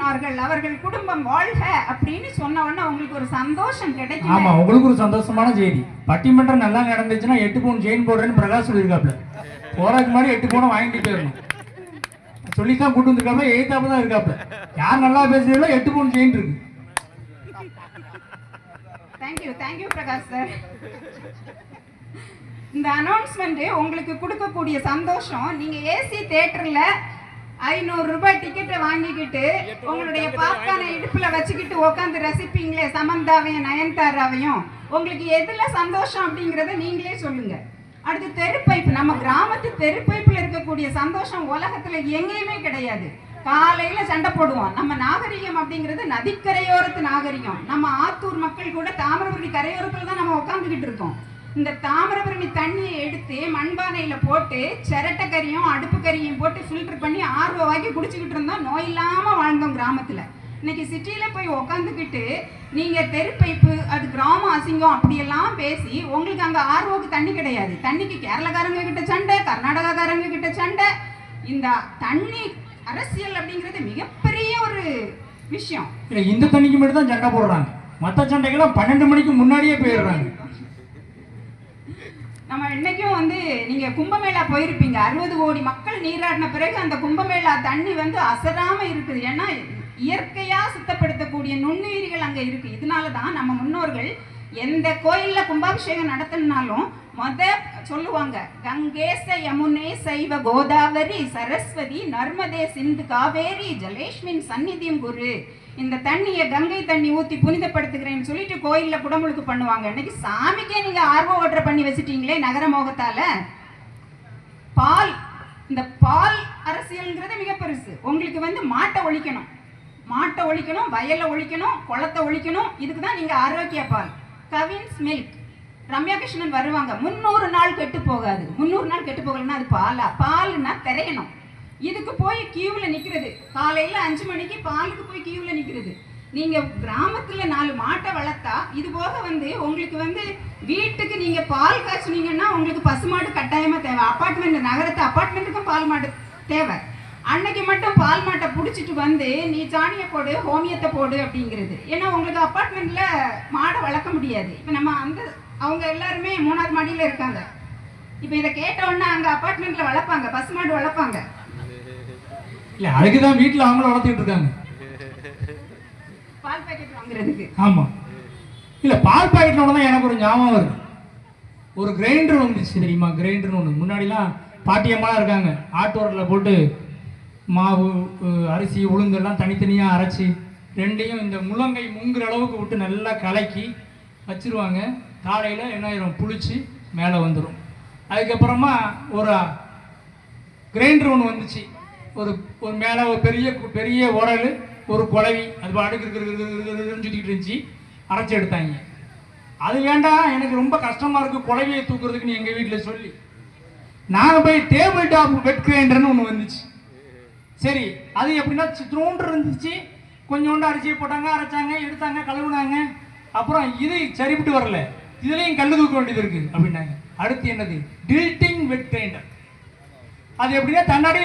அவர்கள் குடும்பம் வாழ்க அப்படின்னு சொன்ன உடனே உங்களுக்கு ஒரு சந்தோஷம் கிடைக்கும். ஆமா, உங்களுக்கு ஒரு சந்தோஷமான செய்தி. பட்டிமன்றம் நல்லா நடந்துச்சுன்னா 8 பவுன் செயின் போடுறேன்னு பிரகாஷ் சொல்லியிருக்காப்ல. போறதுக்கு மாதிரி 8 பவுனை வாங்கிட்டு போயிடணும் சொல்லித்தான் கூட்டு வந்துருக்காப்ல. 8ஆப் தான் இருக்காப்ல. யார் நல்லா பேசுறீங்களோ 8 பவுன் செயின் இருக்கு. Thank you Prakash sir. இந்த அனௌன்ஸ்மெண்ட் உங்களுக்கு கொடுக்கக்கூடிய சந்தோஷம், நீங்க ஏசி தியேட்டர்ல 500 ரூபாய் டிக்கெட்டை வாங்கிக்கிட்டு உங்களுடைய பாப்கார்னை இடுப்புல வச்சுக்கிட்டு உட்காந்து ரசிப்பீங்களே சமந்தாவையும் நயன்தாராவையும், உங்களுக்கு எதுல சந்தோஷம் அப்படிங்கறத நீங்களே சொல்லுங்க. அடுத்து தெருப்பைப்பு, நம்ம கிராமத்து தெருப்பைப்புல இருக்கக்கூடிய சந்தோஷம் உலகத்துல எங்கேயுமே கிடையாது. காலையில சண்டை போடுவோம். நம்ம நாகரிகம் அப்படிங்கிறது நதிக்கரையோரத்து நாகரிகம். நம்ம ஆத்தூர் மக்கள் கூட தாமிரபரணி கரையோரத்துல தான் நம்ம உட்காந்துக்கிட்டு இருக்கோம். இந்த தாமிரபரணி தண்ணியை எடுத்து மண்பானையில போட்டு சிரட்டை கறியும் அடுப்பு கறியும் போட்டு ஃபில்டர் பண்ணி ஆர்வமாக்கி குடிச்சுக்கிட்டு இருந்தோம். நோய் இல்லாம வாழ்ந்தோம் கிராமத்துல. இன்னைக்கு சிட்டியில போய் உக்காந்துக்கிட்டு நீங்க தெருப்பைப்பு அது கிராமம் அசிங்கம் அப்படியெல்லாம் பேசி உங்களுக்கு அங்க ஆர்வோக்கு தண்ணி கிடையாது. தண்ணிக்கு கேரளக்காரங்க கிட்ட சண்டை, கர்நாடகாக்காரங்க கிட்ட சண்டை. இந்த தண்ணி அரசியல் அப்படிங்கிறது மிகப்பெரிய ஒரு விஷயம். இந்த தண்ணிக்கு மட்டும் தான் சண்டை போடுறாங்க. மற்ற சண்டைக்கெல்லாம் 12 மணிக்கு முன்னாடியே போயிடுறாங்க. நம்ம இன்னைக்கும் நீங்க கும்பமேளா போயிருப்பீங்க. 60 கோடி மக்கள் நீராடின பிறகு அந்த கும்பமேளா தண்ணி அசராம இருக்குது. ஏன்னா இயற்கையா சுத்தப்படுத்தக்கூடிய நுண்ணுயிரிகள் அங்க இருக்கு. இதனாலதான் நம்ம முன்னோர்கள் எந்த கோயில்ல கும்பாபிஷேகம் நடத்தினாலும் சொல்லுவாங்க, கங்கேச யமுனே சைவ கோதாவரி சரஸ்வதி நர்மதே சிந்து காவேரி ஜலேஷ்மின் சந்நிதியும் குரு. இந்த தண்ணியை கங்கை தண்ணி ஊத்தி புனிதப்படுத்துகிறேன்னு சொல்லிட்டு கோயில்ல குடமுழுக்கு பண்ணுவாங்க. இன்னைக்கு சாமிக்கே நீங்க ஆர்வ ஓட்டர் பண்ணி வச்சுட்டீங்களே நகர மோகத்தால. பால், இந்த பால் அரசியல்ங்கிறது மிக பெருசு. உங்களுக்கு மாட்டை ஒழிக்கணும், வயலை ஒழிக்கணும், குளத்தை ஒழிக்கணும். இதுக்கு தான் நீங்க ஆரோக்கிய பால், கவின்ஸ் மில்க். ரம்யா கிருஷ்ணன் வருவாங்க. 300 நாள் கெட்டு போகாது. 300 நாள் கெட்டு போகலன்னா அது பாலா? பாலுன்னா திரையணும். இதுக்கு போய் கியூவில் நிற்கிறது. காலையில் 5 மணிக்கு பாலுக்கு போய் கியூவில் நிற்கிறது. நீங்கள் கிராமத்தில் 4 மாட்டை வளர்த்தா இது போக உங்களுக்கு வீட்டுக்கு நீங்கள் பால் காய்ச்சினீங்கன்னா உங்களுக்கு பசுமாடு கட்டாயமாக தேவை. அப்பார்ட்மெண்ட், நகரத்து அப்பார்ட்மெண்ட்டுக்கும் பால் மாடு தேவை. அன்னைக்கு மட்டும் பால் மாட்டை பிடிச்சிட்டு நீ சாணியை போடு, ஹோமியத்தை போடு அப்படிங்கிறது. ஏன்னா உங்களுக்கு அப்பார்ட்மெண்ட்டில் மாடை வளர்க்க முடியாது. இப்போ நம்ம அவங்க எல்லாருமே 3ஆவது மாடியில் இருக்காங்க. இப்போ இதை கேட்டோன்னா அங்கே அப்பார்ட்மெண்ட்டில் வளர்ப்பாங்க, பசுமாடு வளர்ப்பாங்க. இல்ல அதுக்குதான் வீட்டுல அவங்கள வளர்த்துட்டு இருக்காங்க பால் பாக்கெட் வாங்குறதுக்கு. ஆமா, இல்ல பால் பாக்கெட்ல தான் எனக்கு ஒரு ஞாபகம் வருது. ஒரு கிரைண்டர் வந்துச்சு தெரியுமா? கிரைண்டர்னு ஒன்று. முன்னாடிலாம் பாட்டியம்மாலாம் இருக்காங்க, ஆட்டோரில் போட்டு மாவு, அரிசி, உளுந்து எல்லாம் தனித்தனியாக அரைச்சி ரெண்டையும் இந்த முள்ளங்கை முங்குற அளவுக்கு விட்டு நல்லா கலக்கி வச்சிருவாங்க. காலையில் என்ன ஆயிரும், புளிச்சு மேலே வந்துடும். அதுக்கப்புறமா ஒரு கிரைண்டர் ஒன்று வந்துச்சு. ஒரு மேலே ஒரு பெரிய உரல், ஒரு குழவி, அது பாட்டுக்கு சுற்றிக்கிட்டு இருந்துச்சு. அரைச்சி எடுத்தாங்க. அது வேண்டாம், எனக்கு ரொம்ப கஷ்டமாக இருக்குது குழவியை தூக்குறதுக்குன்னு எங்கள் வீட்டில் சொல்லி நாங்கள் போய் டேபிள் டாப் வெட் கிரைண்டர்னு ஒன்று வந்துச்சு. சரி, அது எப்படின்னா சித்ரோன்று இருந்துச்சு. கொஞ்சோண்டு அரிசியை போட்டாங்க, அரைச்சாங்க, எடுத்தாங்க, கழுவுனாங்க. அப்புறம் இது சரிப்பட்டு வரல, இதுலேயும் கல் தூக்க வேண்டியது இருக்குது அப்படின்னாங்க. அடுத்து என்னது, டில்ட்டிங் வெட் கிரைண்டர். அது எப்படின்னா தன்னாடி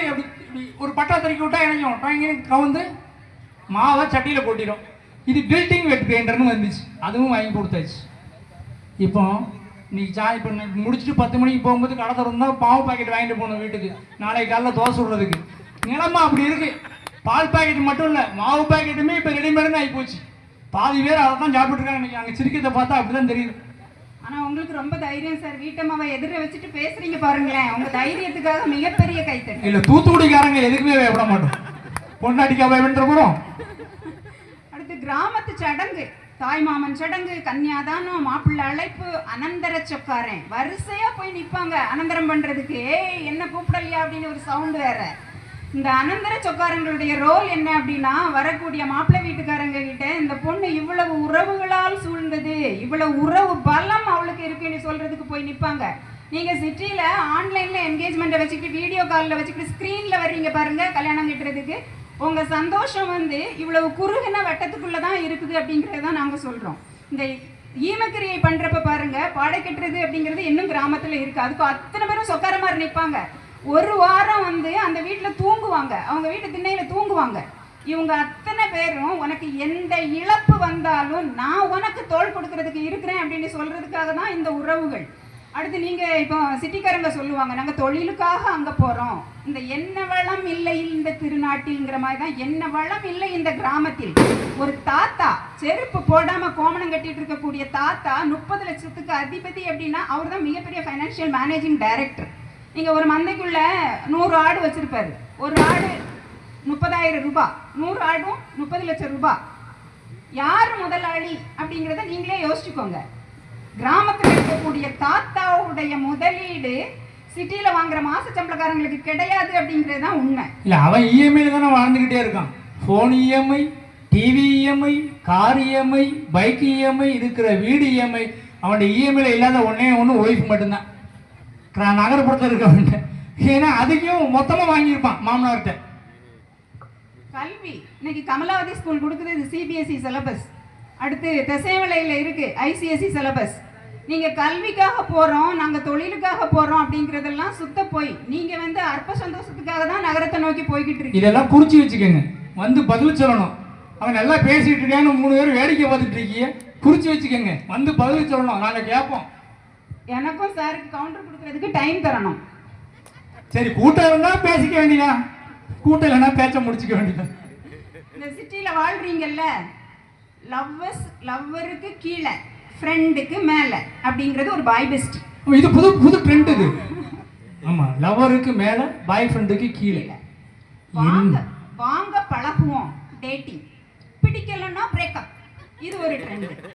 ஒரு பட்டா தறிக்கி விட்டா இணைக்கும், கவுந்து மாவை சட்டியில் கொட்டிடும். இது டில்ட்டிங் வெட் கிரைண்டர்னு வந்துச்சு. அதுவும் வாங்கி கொடுத்தாச்சு. இப்போ இன்னைக்கு சாய் பண்ண முடிச்சுட்டு 10 மணிக்கு போகும்போது கடை திறந்தால் பாவு பாக்கெட் வாங்கிட்டு போகணும் வீட்டுக்கு, நாளைக்கு காலைல தோசை விடுறதுக்கு. நிலமா அப்படி இருக்கு. பால் பாக்கெட் மட்டும் இல்லை, மாவு பாக்கெட்டுமே இப்போ ரெடிமேடுன்னு ஆகி போச்சு. பாதி பேர் அதை தான் சாப்பிட்டுருக்காங்க. இன்னைக்கு அங்கே சிரிக்கத்தை பார்த்தா அப்படிதான் தெரியுது. ஆனா உங்களுக்கு ரொம்ப தைரியம் சார். வீட்டம்மாவை எதிர வச்சுட்டு பேசுறீங்க பாருங்களேன். உங்க தைரியத்துக்காக மிகப்பெரிய கைத்தட்டு. இல்ல தூத்துக்குடிக்காரங்க எதுக்குமே விட மாட்டோம், பொண்டாட்டிக்காக வென்ற போறோம். அடுத்து கிராமத்து சடங்கு, தாய்மாமன் சடங்கு, கன்னியாதானம், மாப்பிள்ளை அழைப்பு, அனந்தர சொக்காரன். வரிசையா போய் நிற்பாங்க அனந்தரம் பண்றதுக்கு. என்ன கூப்பிடலையா அப்படின்னு ஒரு சவுண்டு வேற. இந்த அனந்தர சொக்காரங்களுடைய ரோல் என்ன அப்படின்னா, வரக்கூடிய மாப்பிள்ளை வீட்டுக்காரங்க கிட்ட இந்த பொண்ணு இவ்வளவு உறவுகளால் சூழ்ந்தது, இவ்வளவு உறவு பலம் அவளுக்கு இருக்குன்னு சொல்றதுக்கு போய் நிற்பாங்க. நீங்க சிட்டியில ஆன்லைன்ல என்கேஜ்மெண்ட்டை வச்சுக்கிட்டு வீடியோ காலில் வச்சுக்கிட்டு ஸ்க்ரீன்ல வர்றீங்க பாருங்க கல்யாணம் கட்டுறதுக்கு. உங்க சந்தோஷம் இவ்வளவு குறுகின வட்டத்துக்குள்ளதான் இருக்குது அப்படிங்கறதான் நாங்க சொல்றோம். இந்த ஈமக்கிரியை பண்றப்ப பாருங்க, பாடை கட்டுறது அப்படிங்கிறது இன்னும் கிராமத்துல இருக்கு. அதுக்கு அத்தனை பேரும் சொக்கார மாதிரி நிற்பாங்க. ஒரு வாரம் அந்த வீட்டில் தூங்குவாங்க, அவங்க வீட்டு திண்ணையில் தூங்குவாங்க. இவங்க அத்தனை பேரும் உனக்கு எந்த இழப்பு வந்தாலும் நான் உனக்கு தோள் கொடுக்கறதுக்கு இருக்கிறேன் அப்படின்னு சொல்றதுக்காக தான் இந்த உறவுகள். அடுத்து நீங்க இப்போ சிட்டிக்காரங்க சொல்லுவாங்க, நாங்க தொழிலுக்காக அங்க போறோம், இந்த என்ன வளம் இல்லை இந்த திருநாட்டில்ங்கிற மாதிரி தான் என்ன வளம் இல்லை இந்த கிராமத்தில். ஒரு தாத்தா செருப்பு போடாம கோமணம் கட்டிட்டு இருக்கக்கூடிய தாத்தா 30 லட்சத்துக்கு அதிபதி அப்படின்னா அவர் தான் மிகப்பெரிய ஃபைனான்சியல் மேனேஜிங் டைரக்டர். நீங்க ஒரு மந்தைக்குள்ள 100 ஆடு வச்சிருப்பாரு, ஒரு ஆடு 30,000 ரூபாய், 100 ஆடும் 30 லட்சம் ரூபாய். யார் முதலாளி அப்படிங்கிறத நீங்களே யோசிச்சுக்கோங்க. கிராமத்தில் இருக்கக்கூடிய தாத்தாவுடைய முதலீடு சிட்டியில வாங்குற மாச சம்பளக்காரங்களுக்கு கிடையாது அப்படிங்கிறது தான் உண்மை. இல்லை, அவன் இஎம்ஐல தானே வாழ்ந்துக்கிட்டே இருக்கான். Phone EMI, TV EMI, car EMI, bike EMI, இருக்கிற வீடு இஎம்ஐ. அவனுடைய இஎம்ஐல இல்லாத ஒன்றே ஒன்று ஒய்ஃப் மட்டும்தான் நகரப்புறத்தில் இருக்கவன்ட்ட. ஏன்னா அதுக்கும் மொத்தமாக வாங்கியிருப்பான் மாமனார்கிட்ட. கல்வி இன்னைக்கு கமலாவதி ஸ்கூல் கொடுக்குது, இது சிபிஎஸ்இ சிலபஸ். அடுத்து திசைவலையில் இருக்கு ஐசிஎஸ்சி சிலபஸ். நீங்க கல்விக்காக போறோம், நாங்க தொழிலுக்காக போறோம் அப்படிங்கறதெல்லாம் சுத்த போய். நீங்க வந்து அற்ப சந்தோஷத்துக்காக தான் நகரத்தை நோக்கி போய்கிட்டு இருக்கு. இதெல்லாம் குறிச்சு வச்சுக்கோங்க, வந்து பதில் சொல்லணும். அவன் நல்லா பேசிட்டு இருக்கான்னு 3 பேர் வேடிக்கை பார்த்துட்டு இருக்கீங்க, குறிச்சு வச்சுக்கோங்க, வந்து பதில் சொல்லணும், நாங்க கேட்போம். எனக்கும் சாருக்கு கவுண்டர் கொடுக்கறதுக்கு டைம் தரணும். சரி, கூட்டம் இருந்தா பேசிக்க வேண்டியதா, கூட்டம் இல்லைன்னா பேச்ச முடிச்சுக்க வேண்டியதா. இந்த சிட்டியில வாழ்றீங்கல்ல, லவ்வருக்கு கீழே ஃப்ரெண்டுக்கு மேல அப்படிங்கிறது ஒரு பாய் பெஸ்ட். இது புது புது ட்ரெண்ட் இது. ஆமா, லவ்வருக்கு மேல பாய் ஃப்ரெண்டுக்கு கீழே. வாங்க வாங்க பழகுவோம், டேட்டிங். பிடிக்கலன்னா பிரேக்கப். இது ஒரு ட்ரெண்ட்.